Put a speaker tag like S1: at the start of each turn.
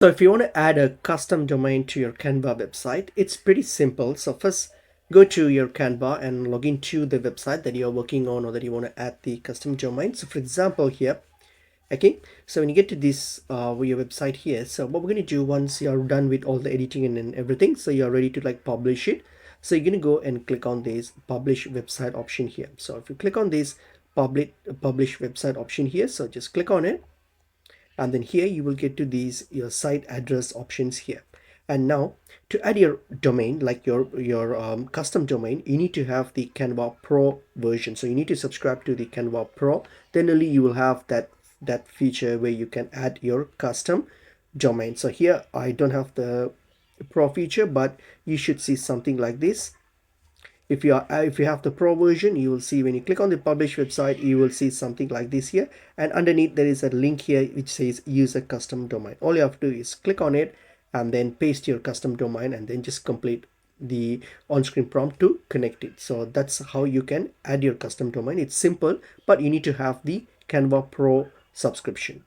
S1: So if you want to add a custom domain to your Canva website, it's pretty simple. So first go to your Canva and log into the website that you're working on or that you want to add the custom domain. So for example here, okay, so when you get to this your website here, so what we're going to do once you're done with all the editing and everything, so you're ready to like publish it, so you're going to go and click on this publish website option here. So if you click on this publish website option here, so just click on it, and then here you will get to these your site address options here. And now to add your domain, like your custom domain, you need to have the Canva Pro version. So you need to subscribe to the Canva Pro, then only you will have that feature where you can add your custom domain. So here I don't have the Pro feature, but you should see something like this. If you have the Pro version, you will see when you click on the publish website, you will see something like this here, and underneath there is a link here which says use a custom domain. All you have to do is click on it and then paste your custom domain and then just complete the on-screen prompt to connect it. So that's how you can add your custom domain. It's simple, but you need to have the Canva Pro subscription.